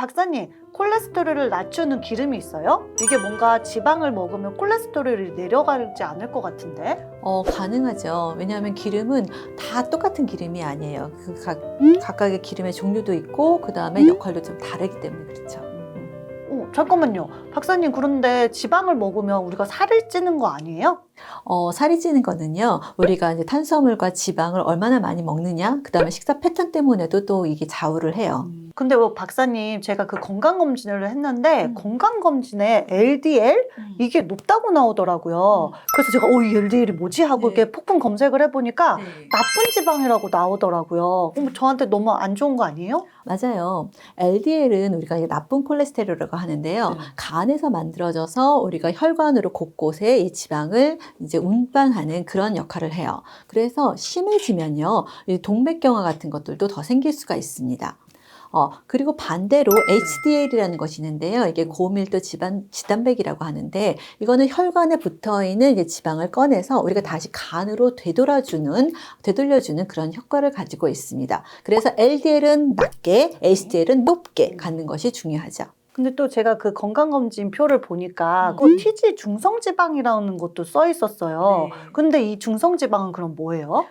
박사님, 콜레스테롤을 낮추는 기름이 있어요? 이게 뭔가 지방을 먹으면 콜레스테롤이 내려가지 않을 것 같은데? 가능하죠. 왜냐하면 기름은 다 똑같은 기름이 아니에요. 각각의 기름의 종류도 있고 그 다음에 역할도 좀 다르기 때문에 그렇죠. 잠깐만요. 박사님, 그런데 지방을 먹으면 우리가 살을 찌는 거 아니에요? 살이 찌는 거는요, 우리가 이제 탄수화물과 지방을 얼마나 많이 먹느냐, 그 다음에 식사 패턴 때문에도 또 이게 좌우를 해요. 근데 박사님, 제가 그 건강검진을 했는데 건강검진에 LDL? 이게 높다고 나오더라고요. 그래서 제가 이 LDL이 뭐지? 하고 이렇게 폭풍 검색을 해보니까 나쁜 지방이라고 나오더라고요. 저한테 너무 안 좋은 거 아니에요? 맞아요. LDL은 우리가 이제 나쁜 콜레스테롤이라고 하는데요. 간에서 만들어져서 우리가 혈관으로 곳곳에 이 지방을 이제 운반하는 그런 역할을 해요. 그래서 심해지면요, 이 동맥경화 같은 것들도 더 생길 수가 있습니다. 그리고 반대로 HDL이라는 것이 있는데요. 이게 고밀도 지단백이라고 하는데, 이거는 혈관에 붙어 있는 이제 지방을 꺼내서 우리가 다시 간으로 되돌려주는 그런 효과를 가지고 있습니다. 그래서 LDL은 낮게, HDL은 높게 갖는 것이 중요하죠. 근데 또 제가 그 건강검진 표를 보니까 그 TG 중성지방이라는 것도 써 있었어요. 근데 이 중성지방은 그럼 뭐예요?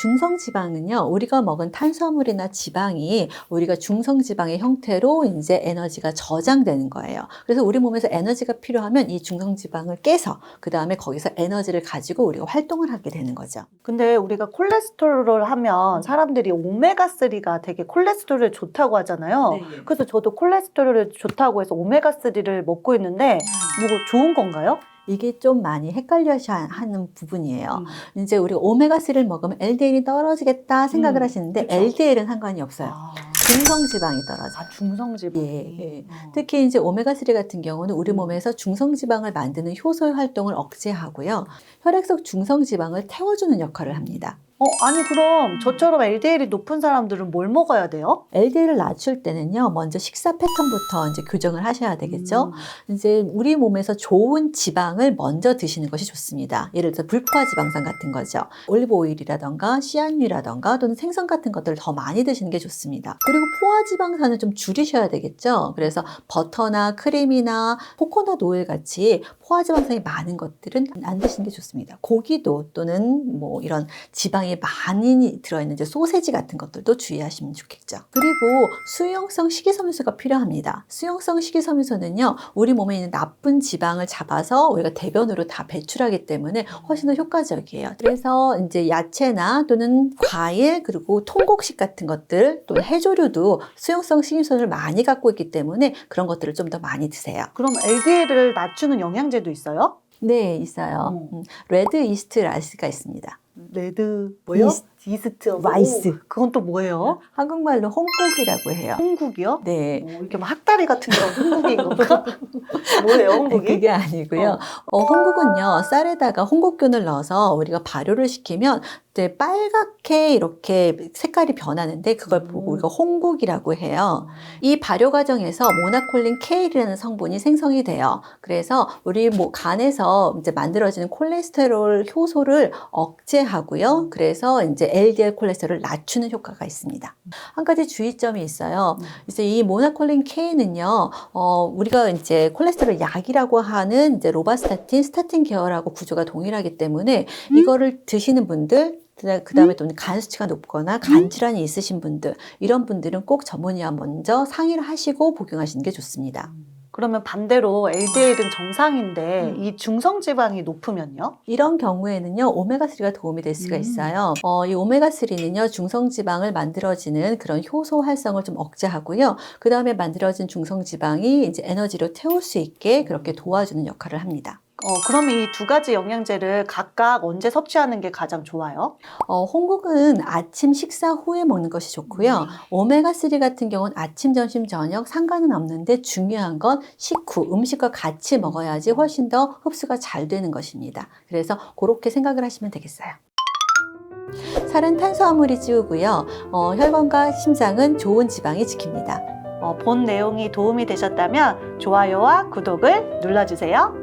중성지방은요, 우리가 먹은 탄수화물이나 지방이 우리가 중성지방의 형태로 이제 에너지가 저장되는 거예요. 그래서 우리 몸에서 에너지가 필요하면 이 중성지방을 깨서 그 다음에 거기서 에너지를 가지고 우리가 활동을 하게 되는 거죠. 근데 우리가 콜레스테롤을 하면 사람들이 오메가3가 되게 콜레스테롤에 좋다고 하잖아요. 그래서 저도 콜레스테롤에 좋다고 해서 오메가3를 먹고 있는데 뭐 좋은 건가요? 이게 좀 많이 헷갈려 하는 부분이에요. 이제 우리가 오메가3를 먹으면 LDL이 떨어지겠다 생각을 하시는데, 그쵸. LDL은 상관이 없어요. 중성지방이 떨어져요. 중성지방. 예. 특히 이제 오메가3 같은 경우는 우리 몸에서 중성지방을 만드는 효소의 활동을 억제하고요. 혈액 속 중성지방을 태워주는 역할을 합니다. 아니 그럼 저처럼 LDL이 높은 사람들은 뭘 먹어야 돼요? LDL을 낮출 때는요, 먼저 식사 패턴부터 이제 교정을 하셔야 되겠죠. 이제 우리 몸에서 좋은 지방을 먼저 드시는 것이 좋습니다. 예를 들어서 불포화 지방산 같은 거죠. 올리브 오일이라던가 씨앗유라던가 또는 생선 같은 것들을 더 많이 드시는 게 좋습니다. 그리고 포화 지방산을 좀 줄이셔야 되겠죠. 그래서 버터나 크림이나 코코넛 오일 같이 포화 지방산이 많은 것들은 안 드시는 게 좋습니다. 고기도 또는 뭐 이런 지방이 많이 들어있는 이제 소세지 같은 것들도 주의하시면 좋겠죠. 그리고 수용성 식이섬유소가 필요합니다. 수용성 식이섬유소는요, 우리 몸에 있는 나쁜 지방을 잡아서 우리가 대변으로 다 배출하기 때문에 훨씬 더 효과적이에요. 그래서 이제 야채나 또는 과일, 그리고 통곡식 같은 것들, 또 해조류도 수용성 식이섬유소를 많이 갖고 있기 때문에 그런 것들을 좀 더 많이 드세요. 그럼 LDL을 낮추는 영양제도 있어요? 네, 있어요. 레드 이스트 라이스가 있습니다. 레드 뭐요? 이스트 라이스. 그건 또 뭐예요? 한국말로 홍국이라고 해요. 홍국이요? 네. 이렇게 막 학다리 같은 거 홍국인 건가? 뭐예요, 홍국이? 그게 아니고요. 홍국은요, 쌀에다가 홍국균을 넣어서 우리가 발효를 시키면 이제 빨갛게 이렇게 색깔이 변하는데, 그걸 보고 우리가 홍국이라고 해요. 이 발효 과정에서 모나콜린 K라는 성분이 생성이 돼요. 그래서 우리 간에서 이제 만들어지는 콜레스테롤 효소를 억제하고요. 그래서 이제 LDL 콜레스테롤을 낮추는 효과가 있습니다. 한 가지 주의점이 있어요. 그래서 이 모나콜린 K는요, 우리가 이제 콜레스테롤 약이라고 하는 이제 로바스타틴, 스타틴 계열하고 구조가 동일하기 때문에 이거를 드시는 분들, 그 다음에 또 간 수치가 높거나 간 질환이 있으신 분들, 이런 분들은 꼭 전문의와 먼저 상의를 하시고 복용하시는 게 좋습니다. 그러면 반대로 LDL은 정상인데 이 중성지방이 높으면요? 이런 경우에는요, 오메가3가 도움이 될 수가 있어요. 이 오메가3는요, 중성지방을 만들어지는 그런 효소 활성을 좀 억제하고요. 그 다음에 만들어진 중성지방이 이제 에너지로 태울 수 있게 그렇게 도와주는 역할을 합니다. 그러면 이 두 가지 영양제를 각각 언제 섭취하는 게 가장 좋아요? 홍국은 아침 식사 후에 먹는 것이 좋고요. 오메가3 같은 경우는 아침, 점심, 저녁 상관은 없는데, 중요한 건 식후, 음식과 같이 먹어야지 훨씬 더 흡수가 잘 되는 것입니다. 그래서 그렇게 생각을 하시면 되겠어요. 살은 탄수화물이 찌우고요. 혈관과 심장은 좋은 지방이 지킵니다. 본 내용이 도움이 되셨다면 좋아요와 구독을 눌러주세요.